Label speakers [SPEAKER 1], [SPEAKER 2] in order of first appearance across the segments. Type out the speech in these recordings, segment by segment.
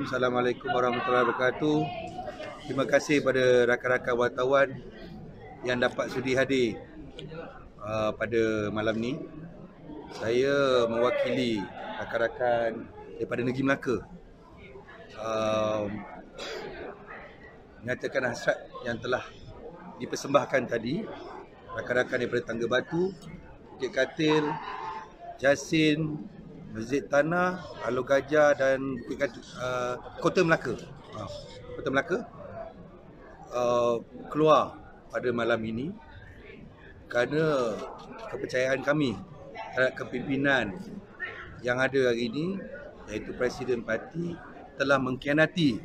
[SPEAKER 1] Bismillahirrahmanirrahim. Assalamualaikum warahmatullahi wabarakatuh. Terima kasih pada rakan-rakan wartawan yang dapat sudi hadir pada malam ni. Saya mewakili rakan-rakan daripada Negeri Melaka menyatakan hasrat yang telah dipersembahkan tadi. Rakan-rakan daripada Tangga Batu, Bukit Katil, Jasin, Masjid Tanah, Alor Gajah dan Kota Melaka. Kota Melaka keluar pada malam ini kerana kepercayaan kami terhadap kepimpinan yang ada hari ini, iaitu Presiden Parti telah mengkhianati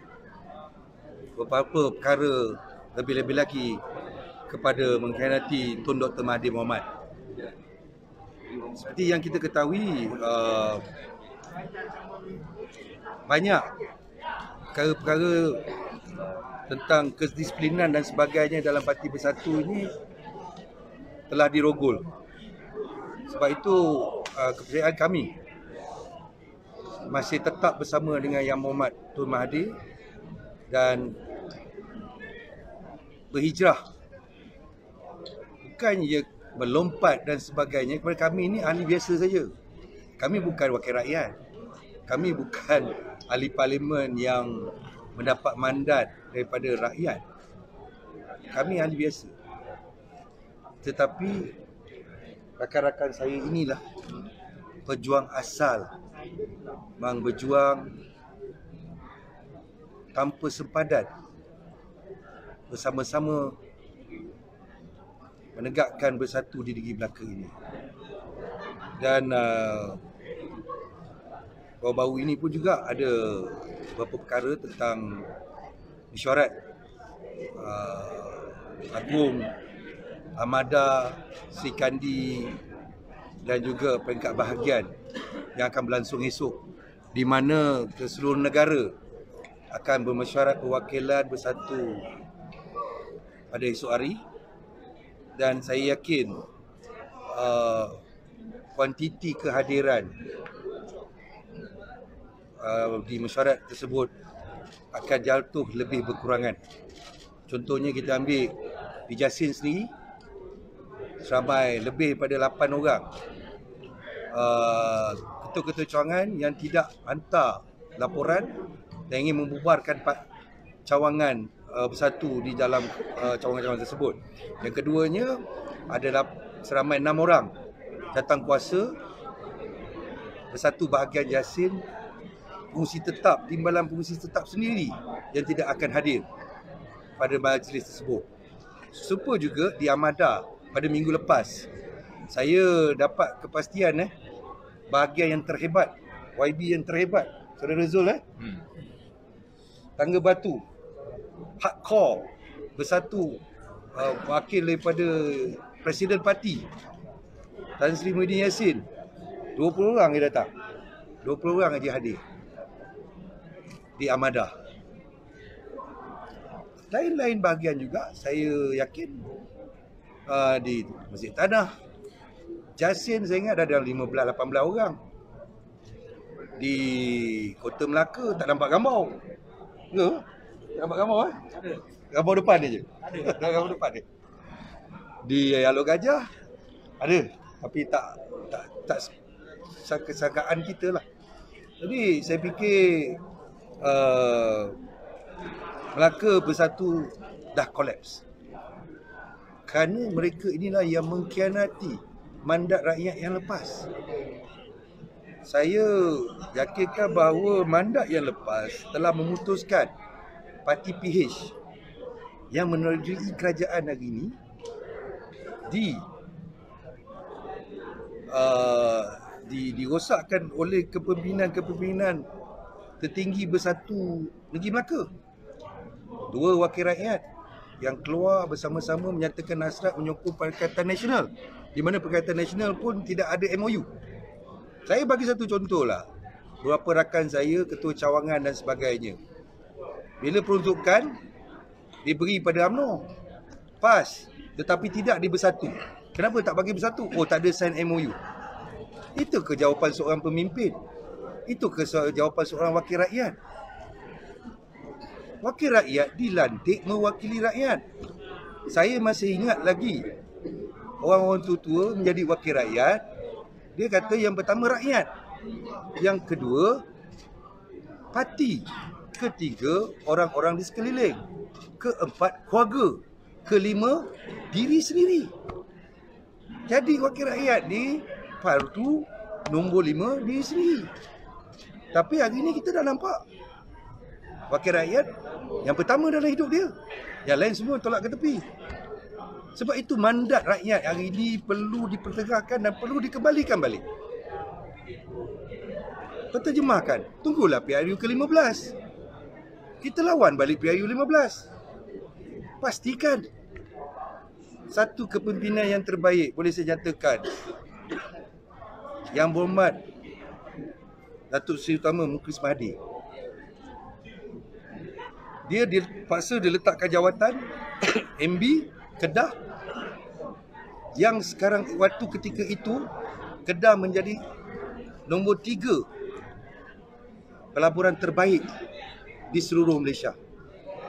[SPEAKER 1] beberapa perkara, lebih-lebih lagi kepada mengkhianati Tun Dr. Mahathir Mohamad. Seperti yang kita ketahui, banyak perkara-perkara tentang kedisiplinan dan sebagainya dalam Parti Bersatu ini telah dirogol. Sebab itu kepercayaan kami masih tetap bersama dengan Yang Mohamad Tun Mahathir dan berhijrah. Bukan ia melompat dan sebagainya. Kepada kami ini ahli biasa saja. Kami bukan wakil rakyat. Kami bukan ahli parlimen yang mendapat mandat daripada rakyat. Kami ahli biasa. Tetapi rakan-rakan saya inilah pejuang asal, memang berjuang tanpa sempadan, bersama-sama menegakkan bersatu di Negeri Melaka ini. Dan baru-baru ini pun juga ada beberapa perkara tentang mesyuarat Agung, Armada, Sri Kandi dan juga peringkat bahagian yang akan berlangsung esok, di mana ke seluruh negara akan bermesyuarat perwakilan bersatu pada esok hari. Dan saya yakin kuantiti kehadiran di mesyuarat tersebut akan jatuh lebih berkurangan. Contohnya kita ambil di Jasin sendiri, seramai lebih pada 8 orang ketua-ketua cawangan yang tidak hantar laporan dan ingin membubarkan cawangan bersatu di dalam cawangan-cawangan tersebut. Yang keduanya adalah seramai 6 orang datang kuasa bersatu bahagian Jasin, pengurusi tetap, timbalan pengurusi tetap sendiri yang tidak akan hadir pada majlis tersebut. Serupa juga di Armada pada minggu lepas. Saya dapat kepastian bahagian yang terhebat, YB yang terhebat, Saudara Zul Tangga Batu, hardcore bersatu, wakil daripada Presiden Parti Tan Sri Muhyiddin Yassin, 20 orang dia datang, 20 orang aja hadir di Armada. Lain-lain bahagian juga saya yakin di Masjid Tanah, Jasin saya ingat ada 15-18 orang. Di Kota Melaka tak nampak gambar. Ya? Tak nampak gambar Ada. Gambar depan dia je. Ada. Gambar depan dia. Di Alor Gajah ada, tapi tak kesangkaan kita lah. Jadi saya fikir Melaka Bersatu dah kolaps. Kerana mereka inilah yang mengkhianati mandat rakyat yang lepas. Saya yakinkan bahawa mandat yang lepas telah memutuskan Parti PH yang menerjui kerajaan hari ini dirosakkan oleh kepimpinan tertinggi Bersatu Negeri Melaka. 2 wakil rakyat yang keluar bersama-sama menyatakan hasrat menyokong Perikatan Nasional, di mana Perikatan Nasional pun tidak ada MOU. Saya bagi satu contoh lah. Beberapa rakan saya, ketua cawangan dan sebagainya, bila peruntukan diberi pada UMNO, PAS, tetapi tidak di Bersatu. Kenapa tak bagi Bersatu? Oh, tak ada sign MOU. Itu ke jawapan seorang pemimpin? Itu ke jawapan seorang wakil rakyat? Wakil rakyat dilantik mewakili rakyat. Saya masih ingat lagi, orang-orang tua menjadi wakil rakyat, dia kata yang pertama rakyat, yang kedua parti, ketiga orang-orang di sekeliling, keempat keluarga, kelima diri sendiri. Jadi wakil rakyat ni fardu nombor 5 diri sendiri. Tapi hari ni kita dah nampak wakil rakyat yang pertama dalam hidup dia, yang lain semua tolak ke tepi. Sebab itu mandat rakyat hari ini perlu dipertegakkan dan perlu dikembalikan balik. Terjemahkan, tunggulah PRU ke-15. Kita lawan balik PRU 15. Pastikan satu kepimpinan yang terbaik, boleh saya nyatakan, Yang Berhormat Datuk Seri Utama Mukhlis Mahathir. Dia dipaksa diletakkan jawatan MB Kedah, yang sekarang waktu ketika itu Kedah menjadi nombor 3 pelaburan terbaik di seluruh Malaysia.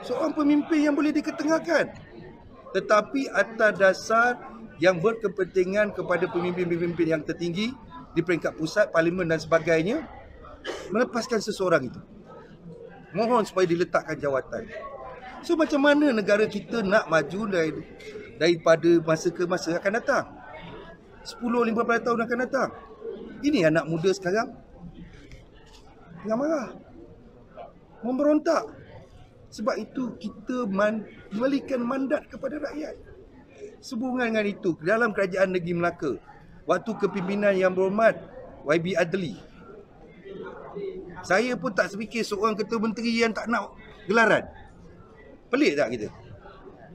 [SPEAKER 1] Seorang pemimpin yang boleh diketengahkan, tetapi atas dasar yang berkepentingan kepada pemimpin-pemimpin yang tertinggi di peringkat pusat, parlimen dan sebagainya, melepaskan seseorang itu. Mohon supaya diletakkan jawatan. So macam mana negara kita nak maju daripada masa ke masa akan datang? 10-15 tahun akan datang. Ini anak muda sekarang tengah marah, memberontak. Sebab itu kita memberikan mandat kepada rakyat. Sehubungan dengan itu, dalam kerajaan negeri Melaka, waktu kepimpinan Yang Berhormat YB Adli, saya pun tak sepikir seorang ketua menteri yang tak nak gelaran. Pelik tak kita?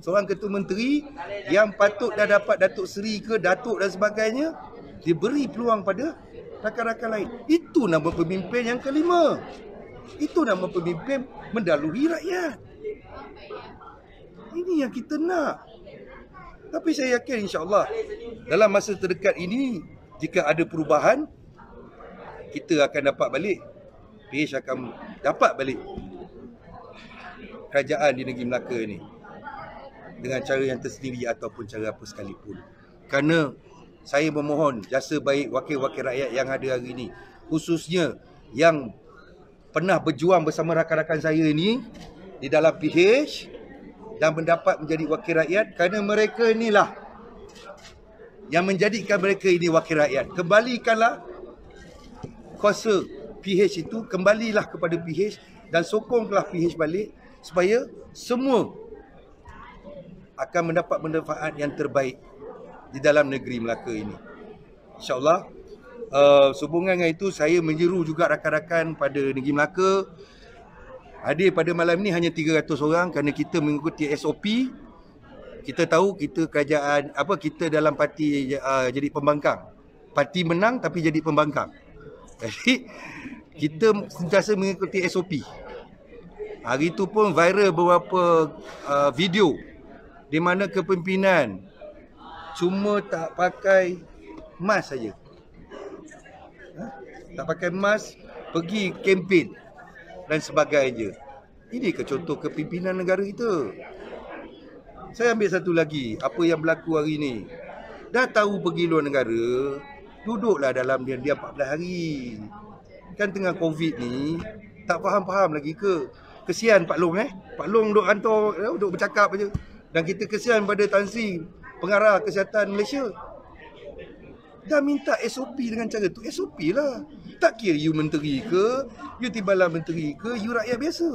[SPEAKER 1] Seorang ketua menteri yang patut dah dapat Datuk Seri ke Datuk dan sebagainya, dia beri peluang pada rakan-rakan lain. Itu nama pemimpin yang kelima. Itu nama pemimpin mendahului rakyat. Ini yang kita nak. Tapi saya yakin insya-Allah dalam masa terdekat ini, jika ada perubahan, kita akan dapat balik, PH akan dapat balik kerajaan di negeri Melaka ini dengan cara yang tersendiri ataupun cara apa sekalipun. Kerana saya memohon jasa baik wakil-wakil rakyat yang ada hari ini, khususnya yang pernah berjuang bersama rakan-rakan saya ini di dalam PH dan mendapat menjadi wakil rakyat, kerana mereka inilah yang menjadikan mereka ini wakil rakyat. Kembalikanlah kuasa PH itu, kembalilah kepada PH dan sokonglah PH balik supaya semua akan mendapat manfaat yang terbaik di dalam negeri Melaka ini. InsyaAllah, sehubungan dengan itu, saya menyeru juga rakan-rakan pada negeri Melaka hadir pada malam ini hanya 300 orang kerana kita mengikuti SOP. Kita tahu kita kerajaan kita dalam parti jadi pembangkang. Parti menang tapi jadi pembangkang. Jadi kita sentiasa mengikuti SOP. Hari itu pun viral beberapa video di mana kepimpinan cuma tak pakai mask saja. Tak pakai mask pergi kempen dan sebagainya. Ini ke contoh kepimpinan negara kita? Saya ambil satu lagi, apa yang berlaku hari ini. Dah tahu pergi luar negara, duduklah dalam diam 14 hari. Kan tengah Covid ni, tak faham-faham lagi ke? Kesian Pak Long Pak Long duduk hantar, duduk bercakap aja. Dan kita kesian pada Tan Sri, Pengarah Kesihatan Malaysia. Dah minta SOP dengan cara tu, SOP lah. Tak kira you menteri ke, you timbalan menteri ke, you rakyat biasa.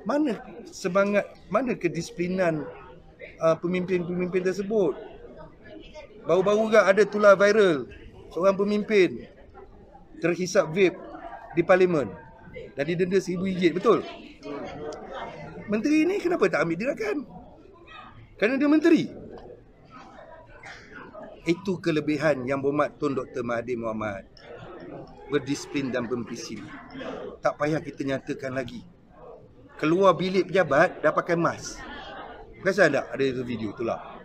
[SPEAKER 1] Mana semangat, mana kedisiplinan pemimpin-pemimpin tersebut? Baru-baru juga ada tular viral seorang pemimpin terhisap vape di parlimen dan didenda RM1,000, betul? Menteri ni kenapa tak ambil tindakan? Kerana dia menteri. Itu kelebihan Yang Berhormat Tun Dr. Mahathir Mohamad. Berdisiplin dan berdisiplin. Tak payah kita nyatakan lagi. Keluar bilik pejabat dah pakai mask. Perasan tak ada itu video tu lah.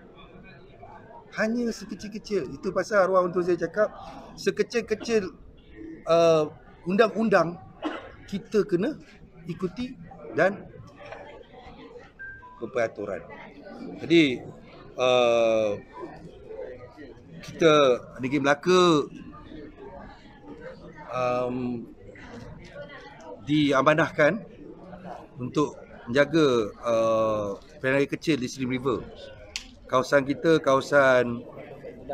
[SPEAKER 1] Hanya sekecil-kecil. Itu pasal arwah untuk saya cakap, sekecil-kecil undang-undang kita kena ikuti dan berperaturan. Jadi kita Negeri Melaka diamanahkan untuk menjaga pilihan raya kecil di Slim River. Kawasan kita kawasan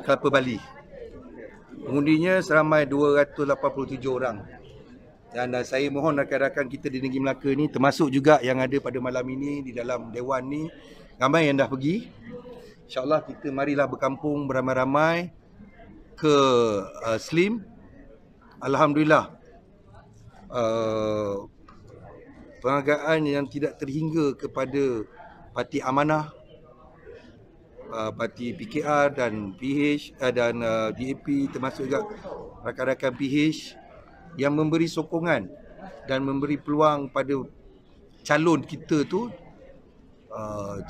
[SPEAKER 1] Kelapa Bali. Pengundinya seramai 287 orang. Dan saya mohon rakan-rakan kita di Negeri Melaka ni, termasuk juga yang ada pada malam ini di dalam Dewan ni, ramai yang dah pergi. InsyaAllah kita marilah berkampung beramai-ramai ke Slim. Alhamdulillah, penghargaan yang tidak terhingga kepada Parti Amanah, Parti PKR dan PH dan DAP, termasuk juga rakan-rakan PH yang memberi sokongan dan memberi peluang pada calon kita tu,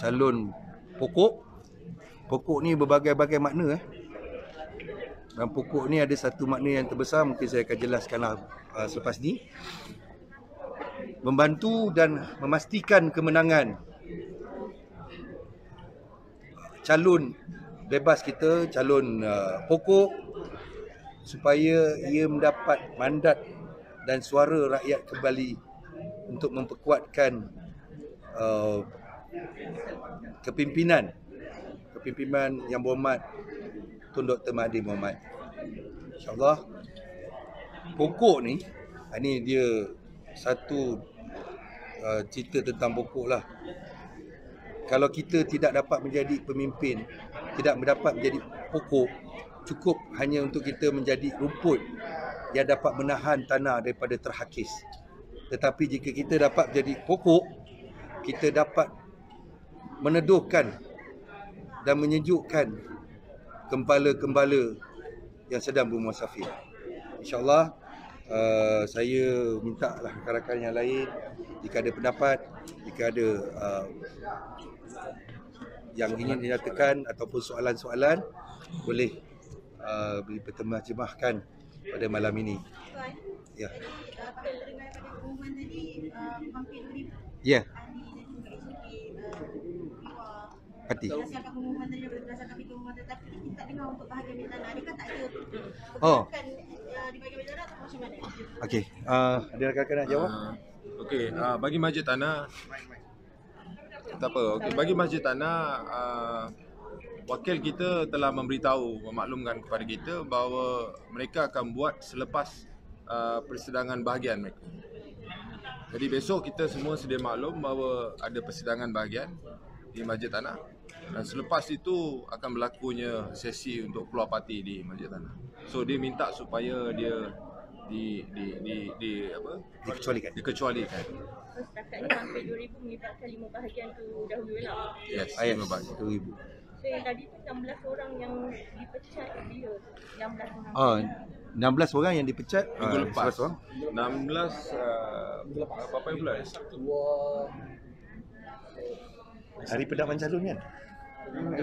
[SPEAKER 1] calon pokok. Pokok ni berbagai-bagai makna. Dan pokok ni ada satu makna yang terbesar, mungkin saya akan jelaskanlah selepas ni. Membantu dan memastikan kemenangan calon bebas kita, calon pokok, supaya ia mendapat mandat dan suara rakyat kembali untuk memperkuatkan kepimpinan yang berhormat Tun Dr. Mahathir Mohamad. InsyaAllah pokok ni, ini dia satu cerita tentang pokok lah. Kalau kita tidak dapat menjadi pemimpin, tidak mendapat menjadi pokok, cukup hanya untuk kita menjadi rumput yang dapat menahan tanah daripada terhakis. Tetapi jika kita dapat menjadi pokok, kita dapat meneduhkan dan menyejukkan gembala-gembala yang sedang bermusafir. InsyaAllah saya minta lah rakan-rakan yang lain, jika ada pendapat, jika ada yang ingin dinyatakan ataupun soalan-soalan, boleh boleh berterjemahkan pada malam ini. Ya. Ya. Parti. Oh. Okey. Ada rakan-rakan nak jawab?
[SPEAKER 2] Okey, bagi Masjid Tanah tak apa. Okey, bagi Masjid Tanah wakil kita telah memaklumkan kepada kita bahawa mereka akan buat selepas persidangan bahagian mereka. Jadi besok kita semua sedia maklum bahawa ada persidangan bahagian di Masjid Tanah, dan selepas itu akan berlakunya sesi untuk keluar parti di Masjid Tanah. So dia minta supaya dia dikecualikan.
[SPEAKER 3] Setakat ni hampir 2,000 melibatkan 5 bahagian tu dahulu lah.
[SPEAKER 2] Yes, 5 bahagian.
[SPEAKER 1] 2,000.
[SPEAKER 3] So yang tadi tu 16 orang yang dipecat dia. 16 orang.
[SPEAKER 1] 16 orang yang dipecat
[SPEAKER 2] minggu lepas.
[SPEAKER 1] 16
[SPEAKER 2] apa bulan?
[SPEAKER 1] Hari pendapat calon kan?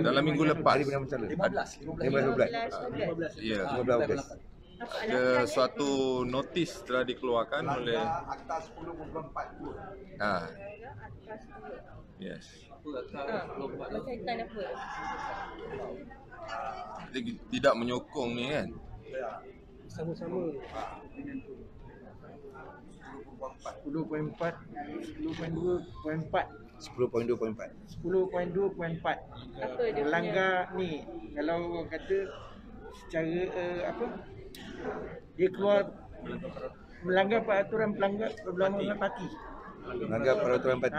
[SPEAKER 2] Dalam minggu lepas.
[SPEAKER 1] Hari pendapat calon. 15.
[SPEAKER 2] Ya.
[SPEAKER 1] 15 Ogos.
[SPEAKER 2] Ada suatu notis telah dikeluarkan oleh
[SPEAKER 1] Akta 10/24.
[SPEAKER 2] Yes.
[SPEAKER 3] Berkaitan apa?
[SPEAKER 2] Tidak menyokong ni kan?
[SPEAKER 4] Sama-sama 10.4, 10.2.4,
[SPEAKER 1] 10.2.4.
[SPEAKER 4] 10.2.4.
[SPEAKER 3] Apa dia
[SPEAKER 4] Melanggar ni, kalau orang kata secara dia keluar melanggar peraturan pelanggaran parti.
[SPEAKER 1] Melanggar peraturan parti.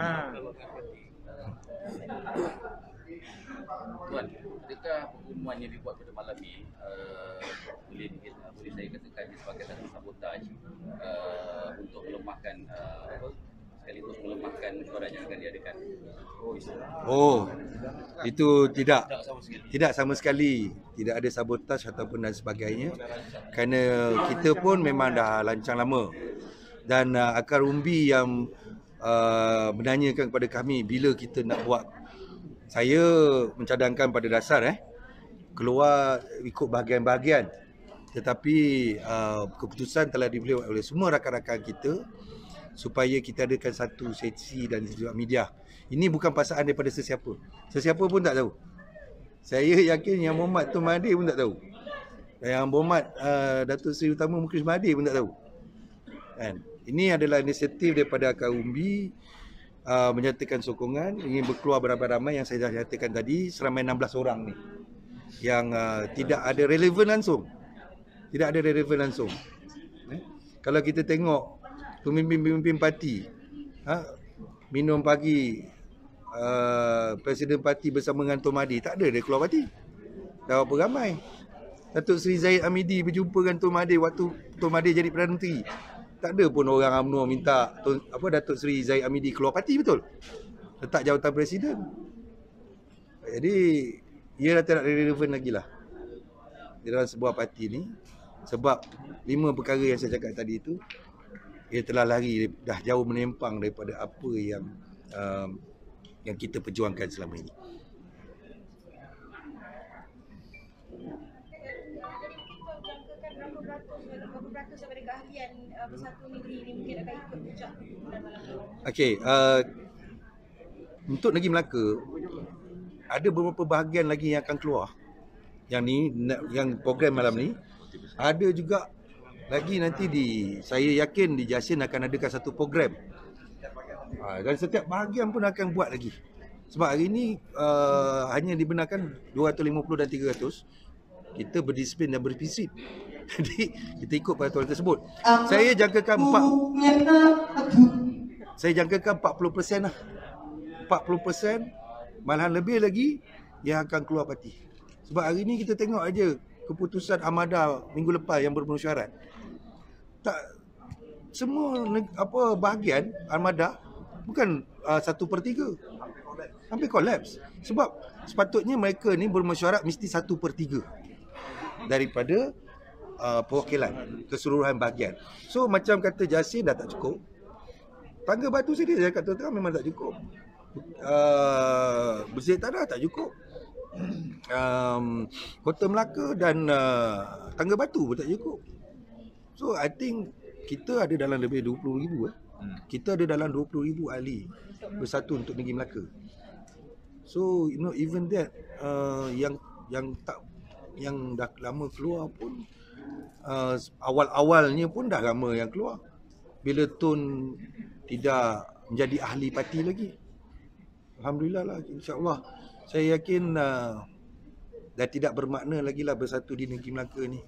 [SPEAKER 5] Tuan, adakah pengumuman yang dibuat pada malam ni boleh saya katakan sebagai satu sabotaj untuk melemahkan sekaligus melemahkan mesyuarat yang akan diadakan?
[SPEAKER 1] Oh, itu tidak sama sekali. Tidak ada sabotaj ataupun dan sebagainya. Kerana kita pun memang dah lancang lama. Dan akar umbi yang menanyakan kepada kami bila kita nak buat, saya mencadangkan pada dasar keluar ikut bahagian-bahagian. Tetapi keputusan telah dibuat oleh semua rakan-rakan kita supaya kita adakan satu sesi dan juga media. Ini bukan paksaan daripada sesiapa. Sesiapa pun tak tahu. Saya yakin Yang Berhormat Tun Mahathir pun tak tahu. Yang Berhormat Datuk Seri Utama Mukhlis Mahathir pun tak tahu. Kan? Ini adalah inisiatif daripada Akar Umbi menyatakan sokongan ingin berkeluar beramai-ramai yang saya dah nyatakan tadi, seramai 16 orang ni yang tidak ada relevan langsung. Tidak ada relevan langsung. Kalau kita tengok pemimpin-pemimpin parti minum pagi Presiden parti bersama dengan Tun Mahathir, tak ada dia keluar parti. Dah berapa ramai. Datuk Seri Zahid Hamidi berjumpa dengan Tun Mahathir waktu Tun Mahathir jadi Perdana Menteri. Tak ada pun orang UMNO minta Datuk Seri Zahid Hamidi keluar parti, betul? Letak jawatan presiden. Jadi ia dah tidak relevan lagi lah di dalam sebuah parti ni. Sebab 5 perkara yang saya cakap tadi itu, ia telah lari, dah jauh menempang daripada apa yang kita perjuangkan selama ini. Okey, untuk Negeri Melaka ada beberapa bahagian lagi yang akan keluar. Yang ni, yang program malam ni, ada juga lagi nanti saya yakin di Jasin akan adakan satu program. Dan setiap bahagian pun akan buat lagi. Sebab hari ni hanya dibenarkan 250 dan 300. Kita berdisiplin dan berprinsip. Jadi kita ikut peraturan tersebut. Saya jangkakan 40% lah. 40%, malahan lebih lagi yang akan keluar parti. Sebab hari ni kita tengok aja keputusan Armada minggu lepas yang bermesyuarat. Tak semua bahagian Armada bukan 1/3. Hampir kolaps. Sebab sepatutnya mereka ni bermesyuarat mesti 1/3 daripada perwakilan keseluruhan bahagian. So macam kata Jasin dah tak cukup. Tangga Batu sendiri saya kata terang memang tak cukup. Bersih Tanah tak cukup. Kota Melaka dan Tangga Batu pun tak cukup. So I think kita ada dalam lebih 20,000 Kita ada dalam 20,000 ahli bersatu untuk Negeri Melaka. So even that yang dah lama keluar pun awal-awalnya pun dah lama yang keluar. Bila Tun tidak menjadi ahli parti lagi. Alhamdulillah lah, insya-Allah. Saya yakin dah tidak bermakna lagi lah bersatu di Negeri Melaka ni.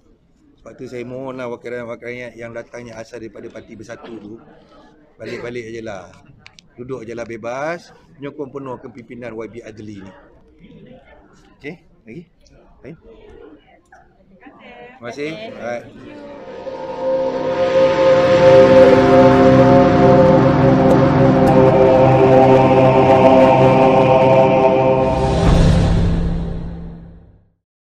[SPEAKER 1] Sebab tu saya mohon lah wakil rakyat yang datangnya asal daripada parti bersatu tu, balik-balik je lah. Duduk je lah bebas, menyokong penuh kepimpinan YB Adli ni. Okey, lagi? Baik. Terima kasih. Alright.